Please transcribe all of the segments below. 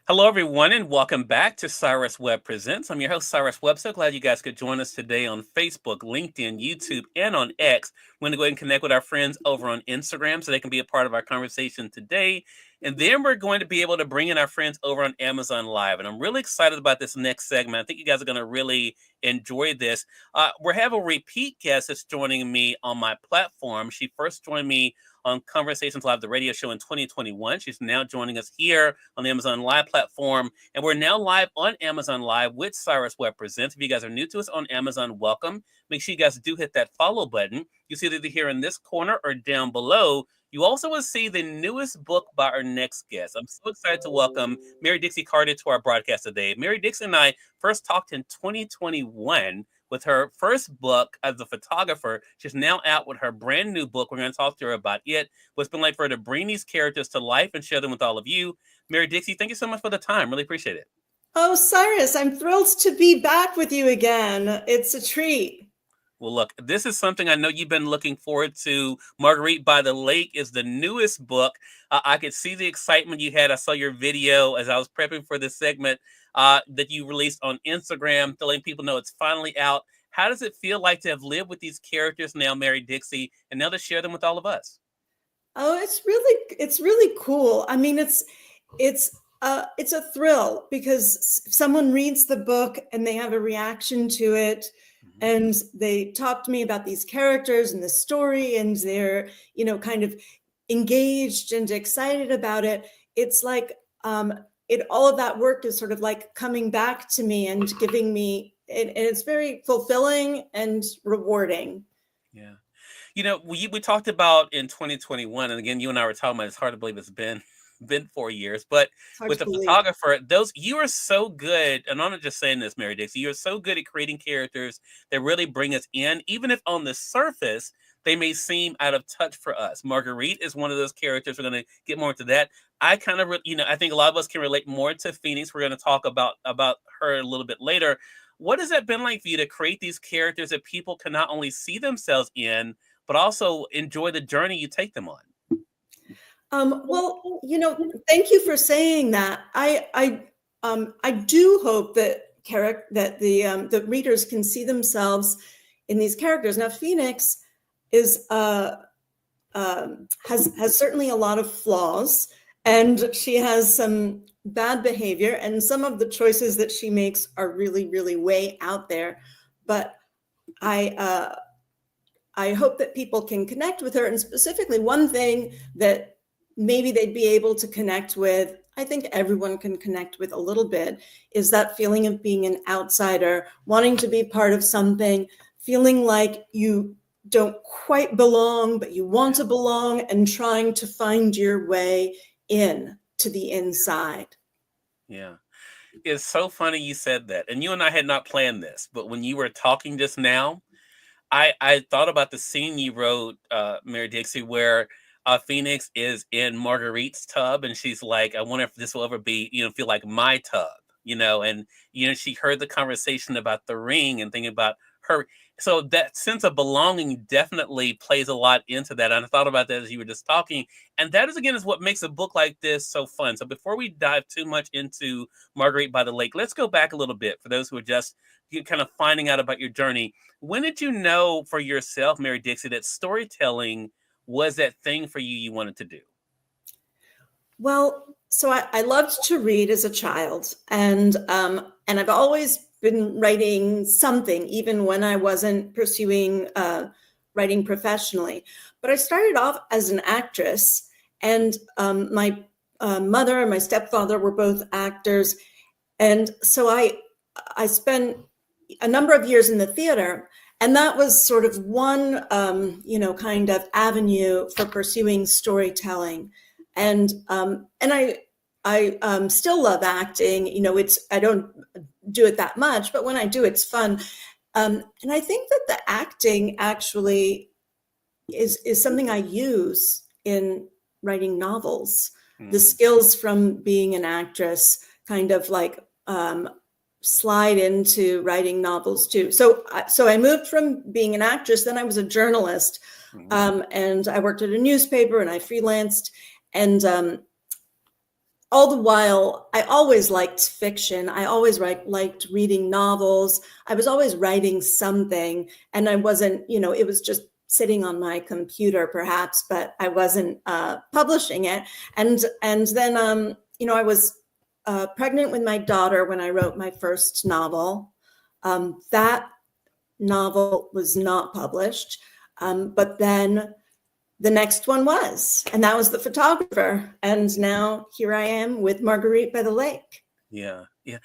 Hello, everyone, and welcome back to Cyrus Webb Presents. I'm your host, Cyrus Webb. So glad you guys could join us today on Facebook, LinkedIn, YouTube, and on X. We're going to go ahead and connect with our friends over on Instagram so they can be a part of our conversation today. And then we're going to be able to bring in our friends over on Amazon Live. And I'm really excited about this next segment. I think you guys are going to really enjoy this. We have a repeat guest that's joining me on my platform. She first joined me on Conversations Live, the radio show in 2021. She's now joining us here on the Amazon Live platform. And we're now live on Amazon Live with Cyrus Webb Presents. If you guys are new to us on Amazon, welcome. Make sure you guys do hit that follow button. You see it either here in this corner or down below. You also will see the newest book by our next guest. I'm so excited to welcome Mary Dixie Carter to our broadcast today. Mary Dixie and I first talked in 2021 with her first book as a photographer. She's now out with her brand new book. We're going to talk to her about it, what's been like for her to bring these characters to life and share them with all of you. Mary Dixie, thank you so much for the time. Really appreciate it. Oh, Cyrus, I'm thrilled to be back with you again. It's a treat. Well, look, this is something I know you've been looking forward to. Marguerite by the Lake is the newest book. I could see the excitement you had. I saw your video as I was prepping for this segment that you released on Instagram to let people know it's finally out. How does it feel like to have lived with these characters now, Mary Dixie, and now to share them with all of us? Oh, it's really cool. I mean, it's a thrill because someone reads the book and they have a reaction to it, and they talk to me about these characters and the story, and they're kind of engaged and excited about it. It's like all of that work is sort of like coming back to me and giving me it, and it's very fulfilling and rewarding. Yeah. We talked about in 2021, and again, you and I were talking about it's hard to believe it's been 4 years, but It's hard with to the believe. photographer, those you are so good, and I'm not just saying this, Mary Dixie, you're so good at creating characters that really bring us in, even if on the surface they may seem out of touch for us. Marguerite is one of those characters. We're going to get more into that. I kind of, I think a lot of us can relate more to Phoenix. We're going to talk about her a little bit later. What has that been like for you to create these characters that people can not only see themselves in, but also enjoy the journey you take them on? Well, thank you for saying that. I do hope that the readers can see themselves in these characters. Now, Phoenix is has certainly a lot of flaws, and she has some bad behavior, and some of the choices that she makes are really, really way out there. But I hope that people can connect with her, and specifically one thing that maybe they'd be able to connect with, I think everyone can connect with a little bit, is that feeling of being an outsider, wanting to be part of something, feeling like you don't quite belong, but you want to belong, and trying to find your way in to the inside. Yeah. It's so funny you said that. And you and I had not planned this, but when you were talking just now, I thought about the scene you wrote, Mary Dixie, where Phoenix is in Marguerite's tub, and she's like, "I wonder if this will ever be, feel like my tub." And she heard the conversation about the ring and thinking about her. So that sense of belonging definitely plays a lot into that. And I thought about that as you were just talking. And that is what makes a book like this so fun. So before we dive too much into Marguerite by the Lake, let's go back a little bit for those who are just kind of finding out about your journey. When did you know for yourself, Mary Dixie, that storytelling was that thing for you wanted to do? Well, so I loved to read as a child, and I've always been writing something, even when I wasn't pursuing writing professionally. But I started off as an actress, and my mother and my stepfather were both actors, and so I spent a number of years in the theater, and that was sort of one kind of avenue for pursuing storytelling. And I still love acting. I don't do it that much, but when I do, it's fun. And I think that the acting actually is something I use in writing novels. The skills from being an actress kind of like slide into writing novels too. So I moved from being an actress, then I was a journalist, and I worked at a newspaper, and I freelanced, and all the while, I always liked fiction. I always liked reading novels. I was always writing something, and I wasn't, it was just sitting on my computer perhaps, but I wasn't publishing it. And then, I was pregnant with my daughter when I wrote my first novel. That novel was not published, but then the next one was, and that was The Photographer. And now here I am with Marguerite by the Lake. Yeah, yeah,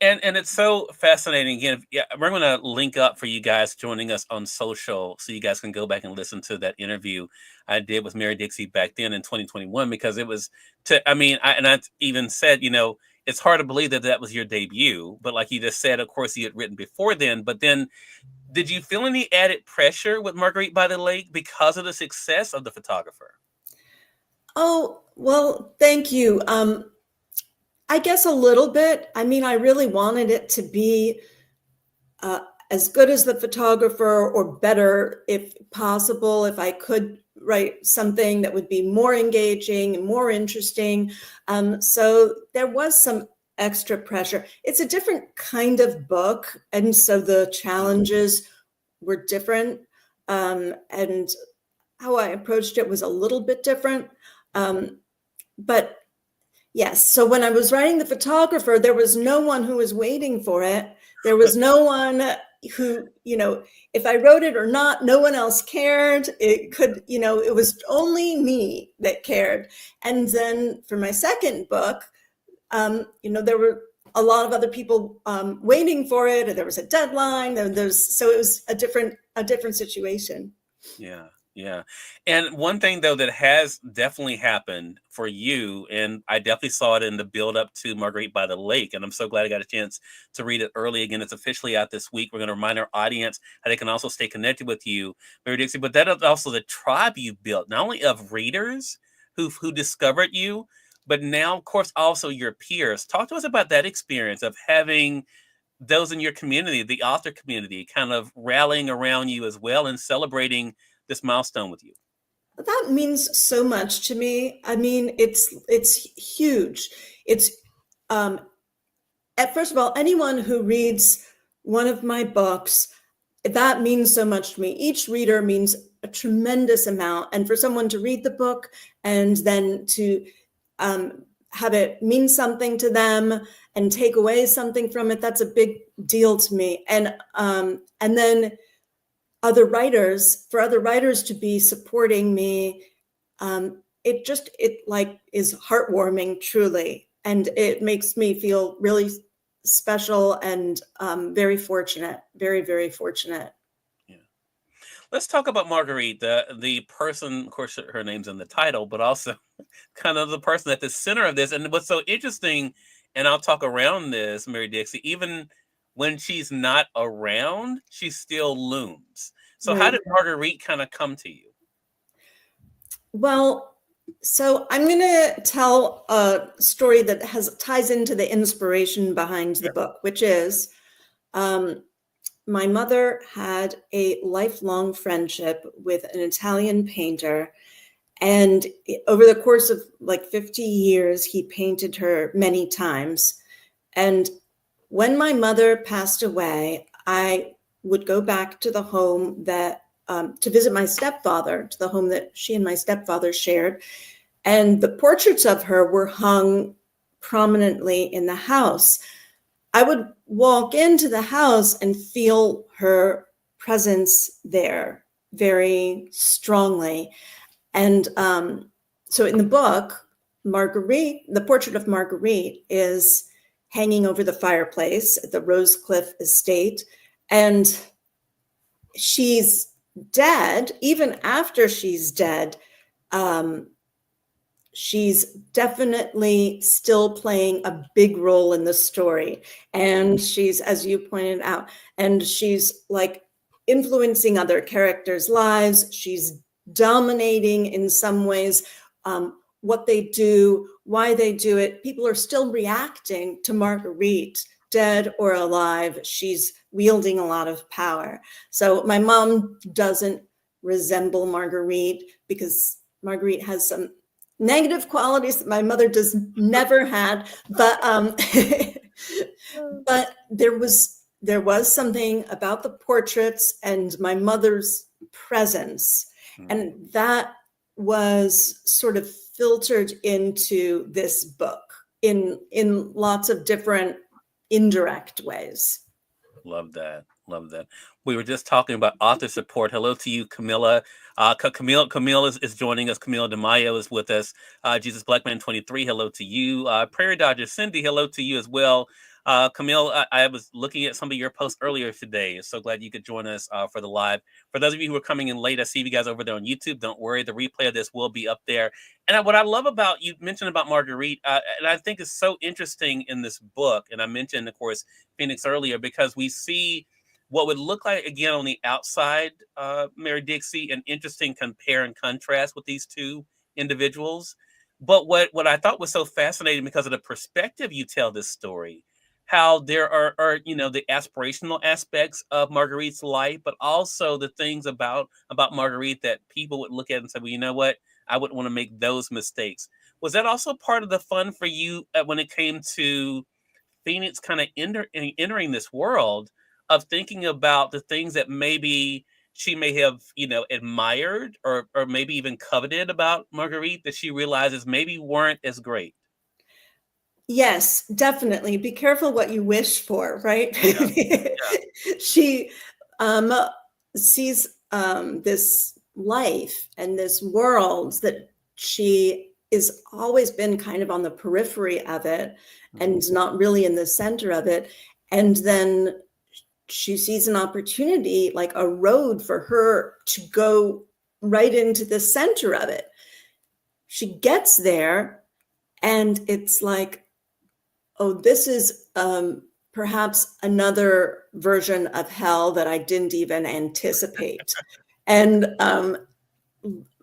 and it's so fascinating. Again, yeah, we're going to link up for you guys joining us on social, so you guys can go back and listen to that interview I did with Mary Dixie back then in 2021, because it was I even said, it's hard to believe that that was your debut, but like you just said, of course, you had written before then. But then, did you feel any added pressure with Marguerite by the Lake because of the success of The Photographer? Oh, well, thank you. I guess a little bit. I mean, I really wanted it to be as good as The Photographer, or better if possible, if I could write something that would be more engaging and more interesting. So there was some extra pressure. It's a different kind of book, and so the challenges were different, and how I approached it was a little bit different. But yes, so when I was writing The Photographer, there was no one who was waiting for it. There was no one who, if I wrote it or not, no one else cared. It was only me that cared. And then for my second book, there were a lot of other people waiting for it, and there was a deadline. So it was a different situation. Yeah. Yeah. And one thing though that has definitely happened for you, and I definitely saw it in the build up to Marguerite by the Lake, and I'm so glad I got a chance to read it early. Again, it's officially out this week. We're going to remind our audience how they can also stay connected with you, Mary Dixie, but that is also the tribe you built, not only of readers who discovered you, but now, of course, also your peers. Talk to us about that experience of having those in your community, the author community, kind of rallying around you as well and celebrating this milestone with you. That means so much to me. I mean, it's huge. It's first of all, anyone who reads one of my books, that means so much to me. Each reader means a tremendous amount, and for someone to read the book and then to have it mean something to them and take away something from it, that's a big deal to me. And then for other writers to be supporting me, it is heartwarming, truly, and it makes me feel really special and very fortunate, very, very fortunate. Yeah. Let's talk about Marguerite, the person. Of course, her name's in the title, but also kind of the person at the center of this. And what's so interesting, and I'll talk around this, Mary Dixie, even when she's not around, she still looms. So how Right. did Marguerite kind of come to you? Well, so I'm going to tell a story that ties into the inspiration behind the book, which is my mother had a lifelong friendship with an Italian painter. And over the course of like 50 years, he painted her many times. And when my mother passed away, I would go back to the home to visit my stepfather, to the home that she and my stepfather shared. And the portraits of her were hung prominently in the house. I would walk into the house and feel her presence there very strongly. And so in the book, Marguerite, the portrait of Marguerite, is hanging over the fireplace at the Rosecliff estate. And she's dead. Even after she's dead, she's definitely still playing a big role in the story. And she's, as you pointed out, and she's like influencing other characters' lives. She's dominating in some ways what they do, why they do it. People are still reacting to Marguerite, dead or alive. She's wielding a lot of power. So my mom doesn't resemble Marguerite because Marguerite has some negative qualities that my mother does never had, but but there was something about the portraits and my mother's presence, and that was sort of filtered into this book in lots of different indirect ways. Love that. Love that. We were just talking about author support. Hello to you, Camilla. Camille is joining us. Camille DeMaio is with us. Jesus Blackman 23. Hello to you. Prairie Dodger Cindy. Hello to you as well. Camille, I was looking at some of your posts earlier today. So glad you could join us for the live. For those of you who are coming in late, I see you guys over there on YouTube. Don't worry, the replay of this will be up there. And what I love about, you mentioned about Marguerite, and I think is so interesting in this book, and I mentioned, of course, Phoenix earlier, because we see what would look like, again, on the outside, Mary Dixie, an interesting compare and contrast with these two individuals. But what I thought was so fascinating, because of the perspective you tell this story, how there are the aspirational aspects of Marguerite's life, but also the things about Marguerite that people would look at and say, well, you know what? I wouldn't want to make those mistakes. Was that also part of the fun for you when it came to Phoenix kind of entering this world of thinking about the things that maybe she may have, admired or maybe even coveted about Marguerite, that she realizes maybe weren't as great? Yes, definitely. Be careful what you wish for, right? Yeah. Yeah. She sees this life and this world that she is always been kind of on the periphery of it and not really in the center of it. And then she sees an opportunity, like a road for her to go right into the center of it. She gets there and it's like, oh, this is perhaps another version of hell that I didn't even anticipate. And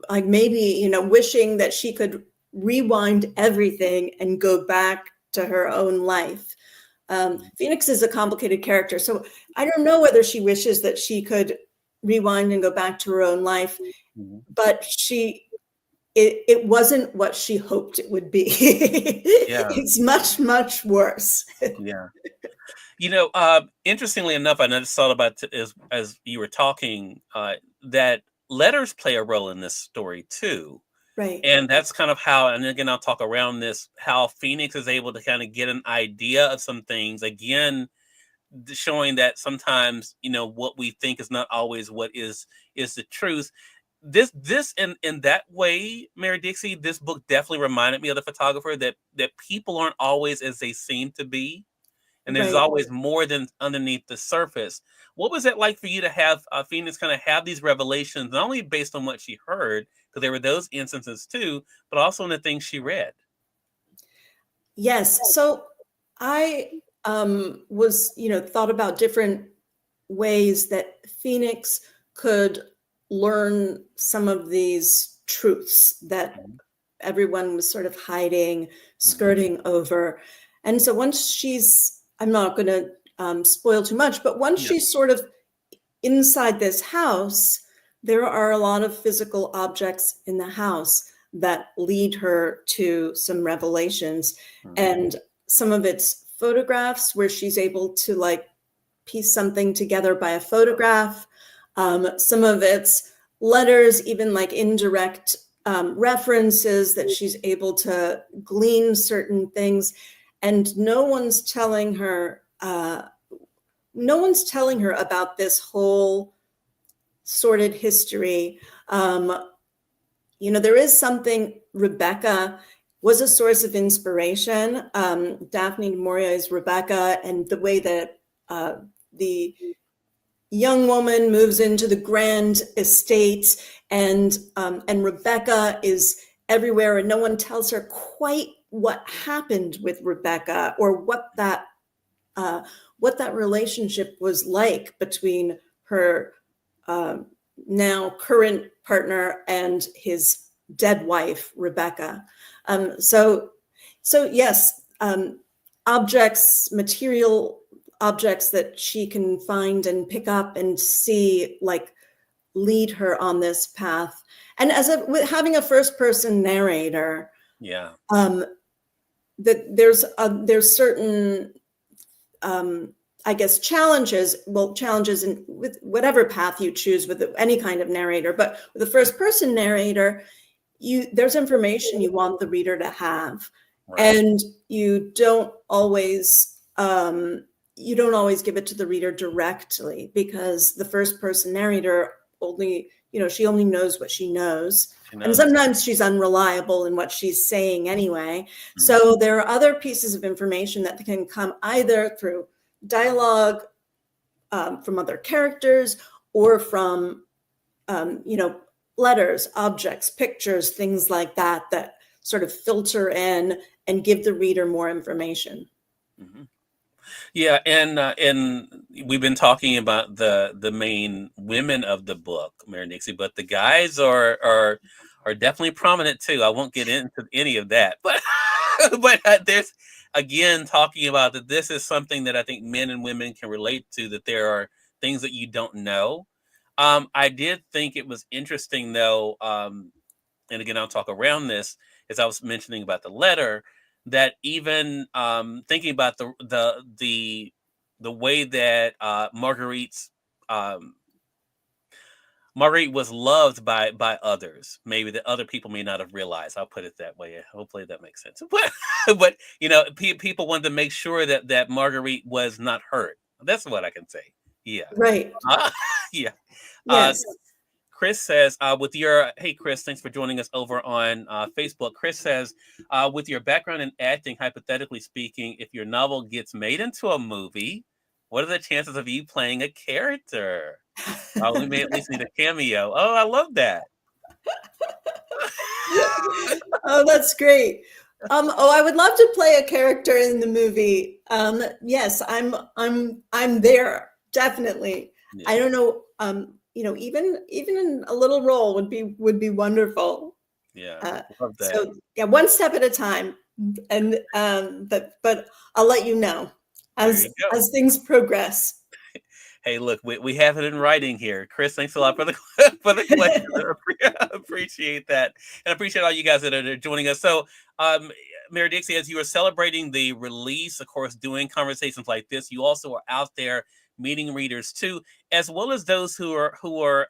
like maybe, wishing that she could rewind everything and go back to her own life. Phoenix is a complicated character, so I don't know whether she wishes that she could rewind and go back to her own life, but it wasn't what she hoped it would be. Yeah. It's much, much worse. Yeah. Interestingly enough, I just thought about as you were talking, that letters play a role in this story too. Right. And that's kind of how, and again, I'll talk around this, how Phoenix is able to kind of get an idea of some things. Again, showing that sometimes, what we think is not always what is the truth. This in that way, Mary Dixie, this book definitely reminded me of the photographer, that people aren't always as they seem to be. And there's Right. always more than underneath the surface. What was it like for you to have Phoenix kind of have these revelations, not only based on what she heard, because there were those instances too, but also in the things she read? Yes. So I was, thought about different ways that Phoenix could learn some of these truths that everyone was sort of hiding, skirting over. And so once I'm not going to spoil too much, but once she's sort of inside this house, there are a lot of physical objects in the house that lead her to some revelations. And some of it's photographs where she's able to like piece something together by a photograph. Some of it's letters, even like indirect references that she's able to glean certain things. And no one's telling her about this whole sordid history. There is something. Rebecca was a source of inspiration. Daphne du Maurier's Rebecca, and the way that the young woman moves into the grand estate, and Rebecca is everywhere, and no one tells her quite what happened with Rebecca, or what that relationship was like between her now current partner and his dead wife, Rebecca. So yes, material objects that she can find and pick up and see, like lead her on this path. And with having a first person narrator, Yeah. that there's certain, I guess, challenges in with whatever path you choose with any kind of narrator, but with a first person narrator, there's information you want the reader to have. Right. And you don't always give it to the reader directly, because the first person narrator she only knows what she knows. And sometimes she's unreliable in what she's saying anyway. Mm-hmm. So there are other pieces of information that can come either through dialogue from other characters, or from letters, objects, pictures, things like that sort of filter in and give the reader more information. Mm-hmm. Yeah, and we've been talking about the main women of the book, Mary Dixie, but the guys are definitely prominent too. I won't get into any of that, but there's, again, talking about that this is something that I think men and women can relate to, that there are things that you don't know. I did think it was interesting though, and again, I'll talk around this, as I was mentioning about the letter, that even thinking about the way that Marguerite was loved by others, maybe that other people may not have realized. I'll put it that way. Hopefully that makes sense. But people wanted to make sure that Marguerite was not hurt. That's what I can say. Yeah. Right. Yeah. Yes. Chris says, hey, Chris, thanks for joining us over on Facebook. Chris says, with your background in acting, hypothetically speaking, if your novel gets made into a movie, what are the chances of you playing a character? We may at least need a cameo. Oh, I love that. Oh, that's great. I would love to play a character in the movie. Yes, I'm there, definitely. Yeah. I don't know. Even in a little role would be wonderful. Yeah, love that. So yeah, one step at a time, and but I'll let you know as things progress. Hey, look, we have it in writing here. Chris, thanks a lot for the question. I appreciate that, and I appreciate all you guys that are joining us. So, Mary Dixie, as you are celebrating the release, of course, doing conversations like this, you also are out there meeting readers too, as well as those who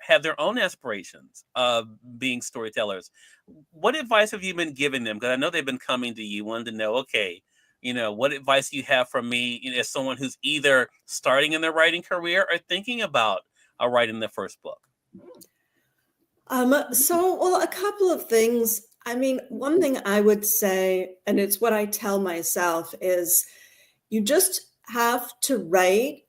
have their own aspirations of being storytellers. What advice have you been giving them? Because I know they've been coming to you, wanting to know, okay, what advice do you have for me, as someone who's either starting in their writing career or thinking about writing their first book? Well, a couple of things. I mean, one thing I would say, and it's what I tell myself, is you just have to write,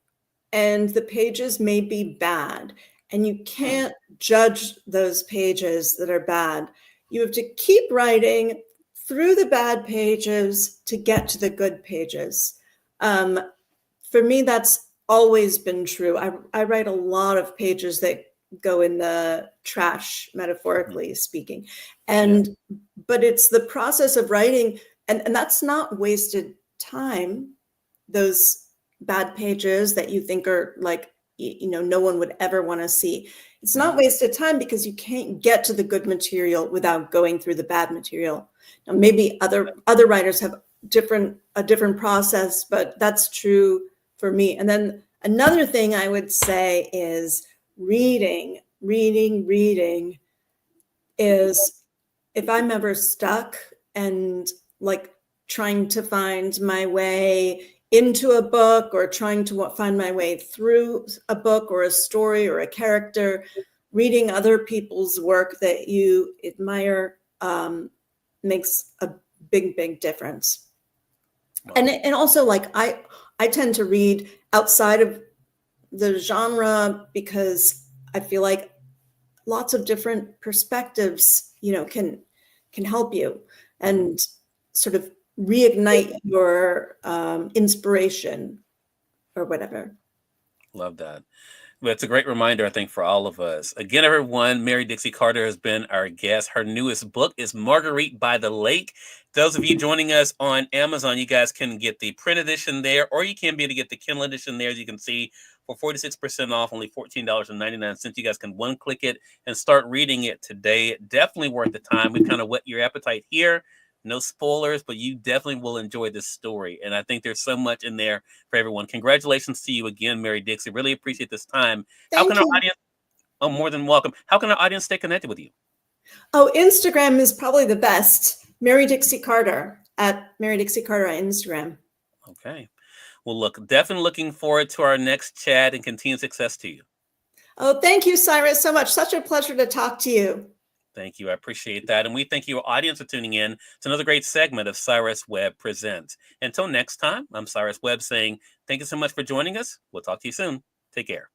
and the pages may be bad, and you can't judge those pages that are bad. You have to keep writing through the bad pages to get to the good pages. For me, that's always been true. I write a lot of pages that go in the trash, metaphorically speaking. But it's the process of writing, and that's not wasted time. Those bad pages that you think are like, no one would ever want to see. It's not wasted time, because you can't get to the good material without going through the bad material. Now, maybe other writers have a different process, but that's true for me. And then another thing I would say is reading is, if I'm ever stuck and like trying to find my way into a book, or trying to find my way through a book or a story or a character, reading other people's work that you admire makes a big difference. Wow. And also, like, I tend to read outside of the genre, because I feel like lots of different perspectives, can help you and sort of reignite your inspiration or whatever. Love that. Well, it's a great reminder, I think, for all of us. Again, everyone, Mary Dixie Carter has been our guest. Her newest book is Marguerite by the Lake. Those of you joining us on Amazon, you guys can get the print edition there, or you can be able to get the Kindle edition there, as you can see for 46% off, only $14.99. You guys can one-click it and start reading it today. Definitely worth the time. We've kind of whet your appetite here. No spoilers, but you definitely will enjoy this story. And I think there's so much in there for everyone. Congratulations to you again, Mary Dixie. Really appreciate this time. How Thank can our you. audience, oh, more than welcome. How can our audience stay connected with you? Oh, Instagram is probably the best. Mary Dixie Carter at Mary Dixie Carter on Instagram. Okay. Well, look, definitely looking forward to our next chat and continued success to you. Oh, thank you, Cyrus, so much. Such a pleasure to talk to you. Thank you. I appreciate that. And we thank you, audience, for tuning in to another great segment of Cyrus Webb Presents. Until next time, I'm Cyrus Webb saying thank you so much for joining us. We'll talk to you soon. Take care.